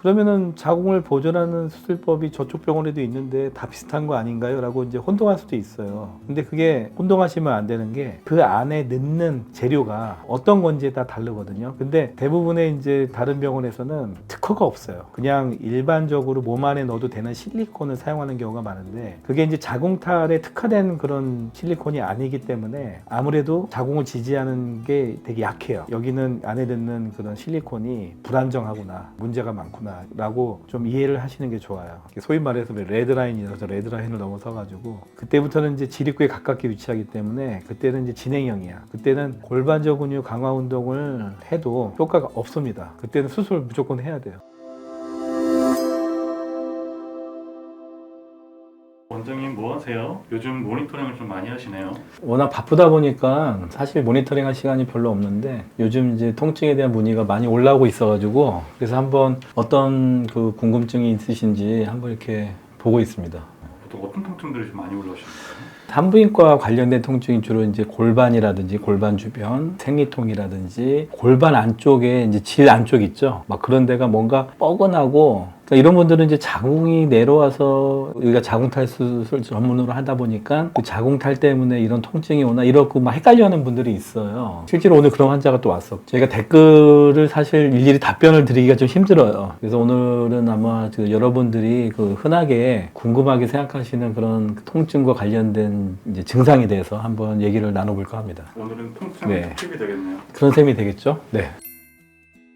그러면은 자궁을 보존하는 수술법이 저쪽 병원에도 있는데 다 비슷한 거 아닌가요? 라고 이제 혼동할 수도 있어요. 근데 그게 혼동하시면 안 되는 게 그 안에 넣는 재료가 어떤 건지에 따라 다르거든요. 근데 대부분의 이제 다른 병원에서는 특허가 없어요. 그냥 일반적으로 몸 안에 넣어도 되는 실리콘을 사용하는 경우가 많은데 그게 이제 자궁탈에 특화된 그런 실리콘이 아니기 때문에 아무래도 자궁을 지지하는 게 되게 약해요. 여기는 안에 넣는 그런 실리콘이 불안정하구나, 문제가 많구나 라고 좀 이해를 하시는 게 좋아요. 소위 말해서 레드라인이라서 레드라인을 넘어서 가지고 그때부터는 이제 지립구에 가깝게 위치하기 때문에 그때는 이제 진행형이야. 그때는 골반저 근육 강화 운동을 해도 효과가 없습니다. 그때는 수술 무조건 해야 돼요. 원장님 뭐 하세요? 요즘 모니터링을 좀 많이 하시네요. 워낙 바쁘다 보니까 사실 모니터링 할 시간이 별로 없는데 요즘 이제 통증에 대한 문의가 많이 올라오고 있어가지고 그래서 한번 어떤 그 궁금증이 있으신지 한번 이렇게 보고 있습니다. 보통 어떤 통증들이 좀 많이 올라오시나요? 산부인과 관련된 통증이 주로 이제 골반이라든지 골반 주변, 생리통이라든지 골반 안쪽에 이제 질 안쪽 있죠. 막 그런 데가 뭔가 뻐근하고 그러니까 이런 분들은 이제 자궁이 내려와서 우리가 자궁탈 수술 전문으로 하다 보니까 그 자궁탈 때문에 이런 통증이 오나 이러고 막 헷갈려하는 분들이 있어요. 실제로 오늘 그런 환자가 또 왔어. 저희가 댓글을 사실 일일이 답변을 드리기가 좀 힘들어요. 그래서 오늘은 아마 그 여러분들이 그 흔하게 궁금하게 생각하시는 그런 통증과 관련된 이제 증상에 대해서 한번 얘기를 나눠볼까 합니다. 오늘은 통증 네. 특집이 되겠네요. 그런 셈이 되겠죠? 네.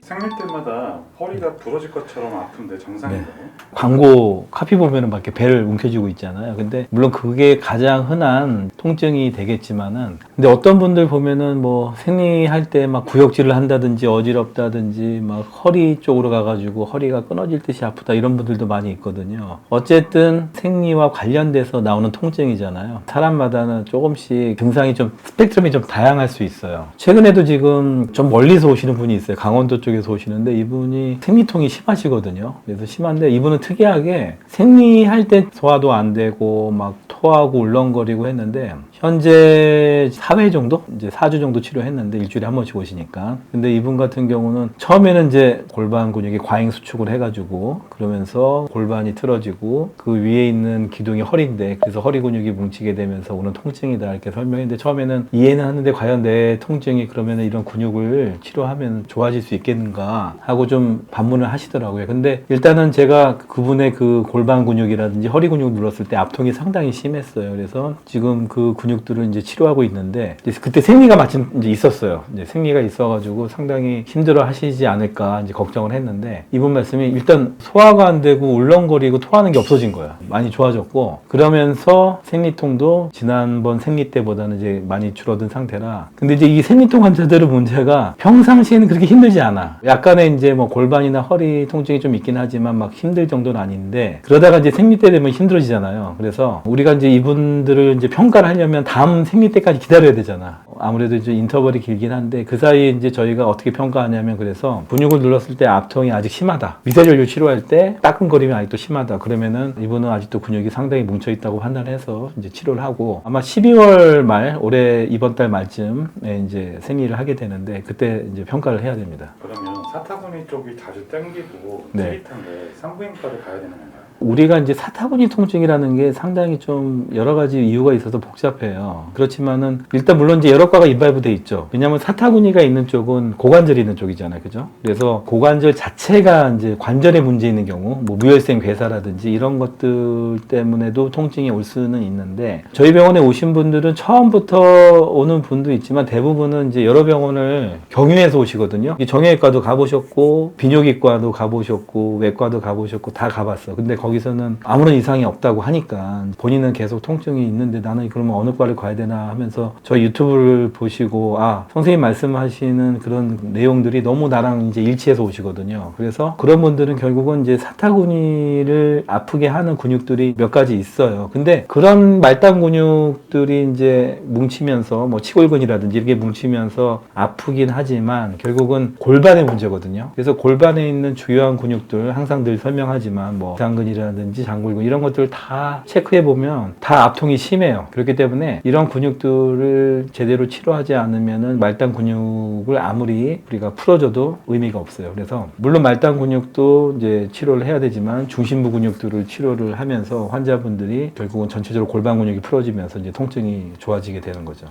생리 때마다 허리가 부러질 것처럼 아픈데 정상인가요? 광고 카피 보면은 막 이렇게 배를 움켜쥐고 있잖아요. 근데 물론 그게 가장 흔한 통증이 되겠지만은 근데 어떤 분들 보면은 뭐 생리할 때 막 구역질을 한다든지 어지럽다든지 막 허리 쪽으로 가가지고 허리가 끊어질 듯이 아프다 이런 분들도 많이 있거든요. 어쨌든 생리와 관련돼서 나오는 통증이잖아요. 사람마다는 조금씩 증상이 좀 스펙트럼이 좀 다양할 수 있어요. 최근에도 지금 좀 멀리서 오시는 분이 있어요. 강원도 쪽에서 오시는데 이분이 생리통이 심하시거든요. 그래서 심한데 이분은 특이하게 생리할 때 소화도 안 되고 막 토하고 울렁거리고 했는데 현재 4회 정도? 이제 4주 정도 치료했는데 일주일에 한 번씩 오시니까. 근데 이분 같은 경우는 처음에는 이제 골반 근육이 과잉 수축을 해가지고 그러면서 골반이 틀어지고 그 위에 있는 기둥이 허리인데 그래서 허리 근육이 뭉치게 되면서 오는 통증이다 이렇게 설명했는데 처음에는 이해는 하는데 과연 내 통증이 그러면 이런 근육을 치료하면 좋아질 수 있겠는가 하고 좀 반문을 하시더라고요. 근데 일단은 제가 그분의 그 골반 근육이라든지 허리 근육 눌렀을 때 압통이 상당히 심했어요. 그래서 지금 그 근육들을 이제 치료하고 있는데 이제 그때 생리가 마침 이제 있었어요. 이제 생리가 있어가지고 상당히 힘들어 하시지 않을까 이제 걱정을 했는데 이분 말씀이 일단 소화가 안 되고 울렁거리고 토하는 게 없어진 거야. 많이 좋아졌고 그러면서 생리통도 지난번 생리 때보다는 이제 많이 줄어든 상태라. 근데 이제 이 생리통 환자들의 문제가 평상시에는 그렇게 힘들지 않아. 약간의 이제 뭐 골반이나 허리 통증이 좀 있긴 하지만 막 힘들 정도는 아닌데 그러다가 이제 생리 때 되면 힘들어지잖아요. 그래서 우리가 이제 이분들을 이제 평가를 하려면 다음 생리 때까지 기다려야 되잖아. 아무래도 이제 인터벌이 길긴 한데 그 사이에 이제 저희가 어떻게 평가하냐면 그래서 근육을 눌렀을 때 압통이 아직 심하다. 미세전류 치료할 때 따끔거림이 아직도 심하다. 그러면은 이분은 아직도 근육이 상당히 뭉쳐 있다고 판단해서 이제 치료를 하고 아마 12월 말 올해 이번 달 말쯤에 이제 생리를 하게 되는데 그때 이제 평가를 해야 됩니다. 그러면 사타구니 쪽이 자주 땡기고 네. 찌릿한데 산부인과를 가야 되는 건가요? 우리가 이제 사타구니 통증이라는 게 상당히 좀 여러 가지 이유가 있어서 복잡해요. 그렇지만은 일단 물론 이제 여러 과가 인발부돼 있죠. 왜냐하면 사타구니가 있는 쪽은 고관절이 있는 쪽이잖아요, 그죠? 그래서 고관절 자체가 이제 관절에 문제 있는 경우, 뭐 무혈성 괴사라든지 이런 것들 때문에도 통증이 올 수는 있는데 저희 병원에 오신 분들은 처음부터 오는 분도 있지만 대부분은 이제 여러 병원을 경유해서 오시거든요. 정형외과도 가보셨고 비뇨기과도 가보셨고 외과도 가보셨고 다 가봤어. 근데 거기서는 아무런 이상이 없다고 하니까 본인은 계속 통증이 있는데 나는 그러면 어느 과를 가야 되나 하면서 저희 유튜브를 보시고 아 선생님 말씀하시는 그런 내용들이 너무 나랑 이제 일치해서 오시거든요. 그래서 그런 분들은 결국은 이제 사타구니를 아프게 하는 근육들이 몇 가지 있어요. 근데 그런 말단 근육들이 이제 뭉치면서 뭐 치골근이라든지 이렇게 뭉치면서 아프긴 하지만 결국은 골반의 문제거든요. 그래서 골반에 있는 주요한 근육들 항상 늘 설명하지만 뭐 이상근이라든지 근육이라든지 장골근 이런 것들을 다 체크해 보면 다 압통이 심해요. 그렇기 때문에 이런 근육들을 제대로 치료하지 않으면은 말단 근육을 아무리 우리가 풀어줘도 의미가 없어요. 그래서 물론 말단 근육도 이제 치료를 해야 되지만 중심부 근육들을 치료를 하면서 환자분들이 결국은 전체적으로 골반 근육이 풀어지면서 이제 통증이 좋아지게 되는 거죠.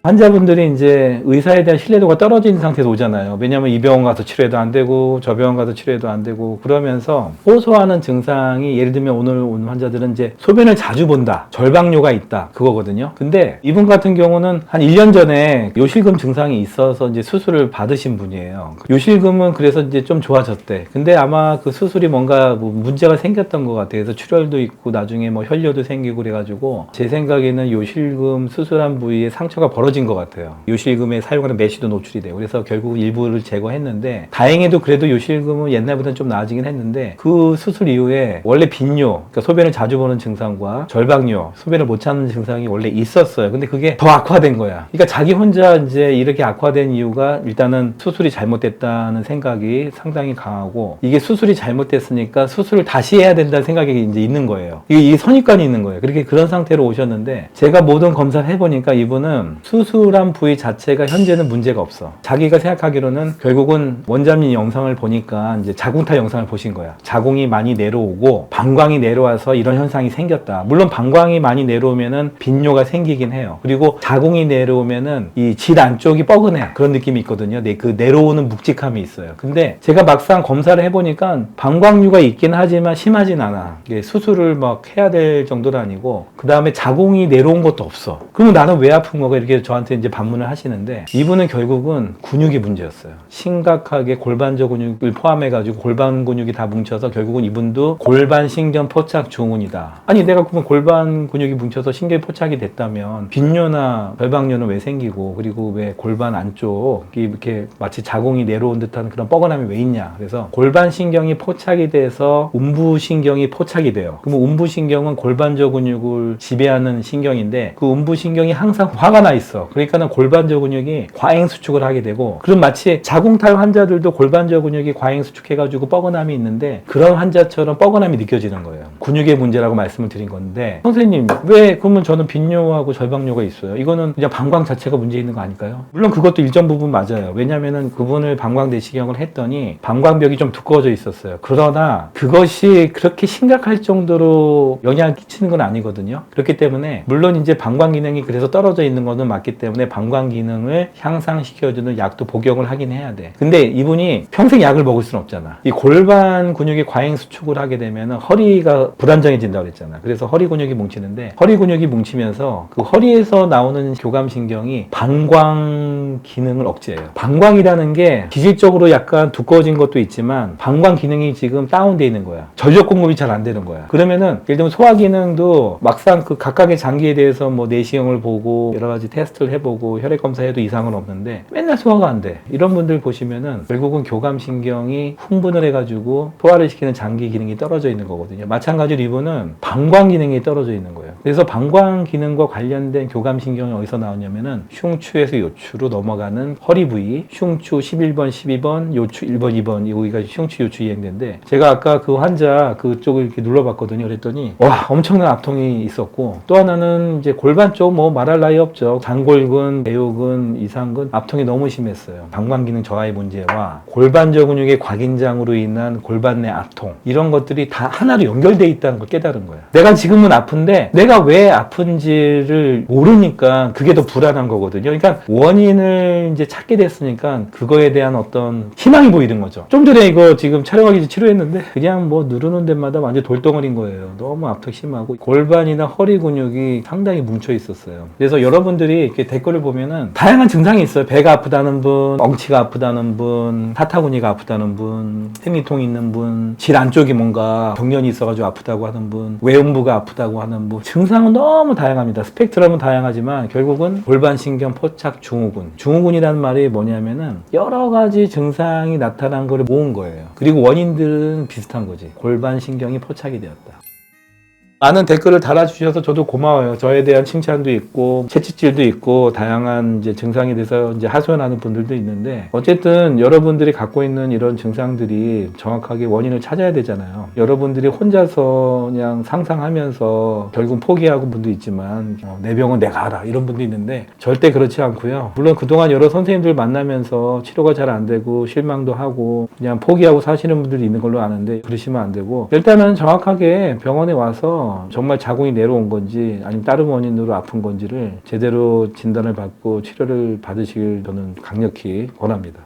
환자분들이 이제 의사에 대한 신뢰도가 떨어진 상태에서 오잖아요. 왜냐하면 이 병원 가서 치료해도 안 되고 저 병원 가서 치료해도 안 되고 그러면서 호소하는 증상이 예를 들면 오늘 온 환자들은 이제 소변을 자주 본다, 절박뇨가 있다 그거거든요. 근데 이분 같은 경우는 한 1년 전에 요실금 증상이 있어서 이제 수술을 받으신 분이에요. 요실금은 그래서 이제 좀 좋아졌대. 근데 아마 그 수술이 뭔가 뭐 문제가 생겼던 것 같아요. 그래서 출혈도 있고 나중에 뭐 혈뇨도 생기고 그래가지고 제 생각에는 요실금 수술한 부위에 상처가 벌어진 것 같아요. 요실금에 사용하는 메쉬도 노출이 돼요. 그래서 결국 일부를 제거했는데 다행히도 그래도 요실금은 옛날보다는 좀 나아지긴 했는데 그 수술 이후에 원래 빈뇨, 그러니까 소변을 자주 보는 증상과 절박뇨, 소변을 못 찾는 증상이 원래 있었어요. 근데 그게 더 악화된 거야. 그러니까 자기 혼자 이제 이렇게 악화된 이유가 일단은 수술이 잘못됐다는 생각이 상당히 강하고 이게 수술이 잘못됐으니까 수술을 다시 해야 된다는 생각이 이제 있는 거예요. 이게 선입관이 있는 거예요. 그렇게 그런 상태로 오셨는데 제가 모든 검사를 해보니까 이분은 수술한 부위 자체가 현재는 문제가 없어. 자기가 생각하기로는 결국은 원장님 영상을 보니까 이제 자궁타 영상을 보신 거야. 자궁이 많이 내려오고 방광이 내려와서 이런 현상이 생겼다. 물론 방광이 많이 내려오면은 빈뇨가 생기긴 해요. 그리고 자궁이 내려오면은 이 질 안쪽이 뻐근해. 그런 느낌이 있거든요. 그 내려오는 묵직함이 있어요. 근데 제가 막상 검사를 해보니까 방광류가 있긴 하지만 심하진 않아. 이게 수술을 막 해야 될 정도는 아니고 그 다음에 자궁이 내려온 것도 없어. 그러면 나는 왜 아픈 거가 이렇게 저한테 이제 반문을 하시는데 이분은 결국은 근육이 문제였어요. 심각하게 골반저 근육을 포함해가지고 골반 근육이 다 뭉쳐서 결국은 이분도 골반 신경 포착 증후군이다. 아니 내가 그러면 골반 근육이 뭉쳐서 신경이 포착이 됐다면 빈뇨나 절박뇨는 왜 생기고 그리고 왜 골반 안쪽이 이렇게 마치 자궁이 내려온 듯한 그런 뻐근함이 왜 있냐. 그래서 골반 신경이 포착이 돼서 음부 신경이 포착이 돼요. 그러면 음부 신경은 골반저 근육을 지배하는 신경인데 그 음부 신경이 항상 화가 나 있어. 그러니까는 골반저 근육이 과잉 수축을 하게 되고 그럼 마치 자궁탈 환자들도 골반저 근육이 과잉 수축해가지고 뻐근함이 있는데 그런 환자처럼 뻐근함이 느껴지는 거예요. 근육의 문제라고 말씀을 드린 건데 선생님 왜 그러면 저는 빈뇨하고 절박뇨가 있어요? 이거는 그냥 방광 자체가 문제 있는 거 아닐까요? 물론 그것도 일정 부분 맞아요. 왜냐면은 그분을 방광 내시경을 했더니 방광벽이 좀 두꺼워져 있었어요. 그러나 그것이 그렇게 심각할 정도로 영향을 끼치는 건 아니거든요. 그렇기 때문에 물론 이제 방광 기능이 그래서 떨어져 있는 거는 맞기 때문에 방광 기능을 향상시켜주는 약도 복용을 하긴 해야 돼. 근데 이분이 평생 약을 먹을 수는 없잖아. 이 골반 근육이 과잉 수축을 하게 되면 허리가 불안정해진다고 그랬잖아. 그래서 허리 근육이 뭉치는데 허리 근육이 뭉치면서 그 허리에서 나오는 교감신경이 방광 기능을 억제해요. 방광이라는 게 기질적으로 약간 두꺼워진 것도 있지만 방광 기능이 지금 다운되어 있는 거야. 전력 공급이 잘 안 되는 거야. 그러면은 예를 들면 소화 기능도 막상 그 각각의 장기에 대해서 뭐 내시경을 보고 여러 가지 테스트를 해보고 혈액 검사해도 이상은 없는데 맨날 소화가 안 돼. 이런 분들 보시면은 결국은 교감신경이 흥분을 해가지고 소화를 시키는 장기 기능이 떨어져 있는 거거든요. 마찬가지로 이분은 방광 기능이 떨어져 있는 거예요. 그래서 방광 기능과 관련된 교감신경이 어디서 나오냐면은 흉추에서 요추로 넘어가는 허리 부위, 흉추 11번, 12번, 요추 1번, 2번 여기가 흉추 요추 이행대인데 제가 아까 그 환자 그쪽을 이렇게 눌러봤거든요. 그랬더니 와 엄청난 압통이 있었고 또 하나는 이제 골반 쪽 뭐 말할 나위 없죠. 장골근, 내요근, 이상근 압통이 너무 심했어요. 방광 기능 저하의 문제와 골반저 근육의 과긴장으로 인한 골반 내 압통 이런 것들이 다 하나로 연결돼 있다는 걸 깨달은 거야. 내가 지금은 아픈데 내가 왜 아픈지를 모르니까 그게 더 불안한 거거든요. 그러니까 원인을 이제 찾게 됐으니까 그거에 대한 어떤 희망이 보이는 거죠. 좀 전에 이거 지금 촬영하기 전에 치료했는데 그냥 뭐 누르는 데마다 완전 돌덩어리인 거예요. 너무 압통 심하고 골반이나 허리 근육이 상당히 뭉쳐 있었어요. 그래서 여러분들이 이렇게 댓글을 보면은 다양한 증상이 있어요. 배가 아프다는 분, 엉치가 아프다는 분, 사타구니가 아프다는 분, 생리통 있는 분, 질 안쪽이 뭔가 경련이 있어가지고 아프다고 하는 분, 외음부가 아프다고 하는 분 증상은 너무 다양합니다. 스펙트럼은 다양하지만 결국은 골반신경 포착 증후군. 증후군이라는 말이 뭐냐면은 여러 가지 증상이 나타난 거를 모은 거예요. 그리고 원인들은 비슷한 거지. 골반신경이 포착이 되었다. 많은 댓글을 달아주셔서 저도 고마워요. 저에 대한 칭찬도 있고 채찍질도 있고 다양한 이제 증상에 대해서 이제 하소연하는 분들도 있는데 어쨌든 여러분들이 갖고 있는 이런 증상들이 정확하게 원인을 찾아야 되잖아요. 여러분들이 혼자서 그냥 상상하면서 결국 포기하고 분도 있지만 내 병은 내가 알아 이런 분도 있는데 절대 그렇지 않고요. 물론 그동안 여러 선생님들 만나면서 치료가 잘 안 되고 실망도 하고 그냥 포기하고 사시는 분들이 있는 걸로 아는데 그러시면 안 되고 일단은 정확하게 병원에 와서 정말 자궁이 내려온 건지 아니면 다른 원인으로 아픈 건지를 제대로 진단을 받고 치료를 받으시길 저는 강력히 권합니다.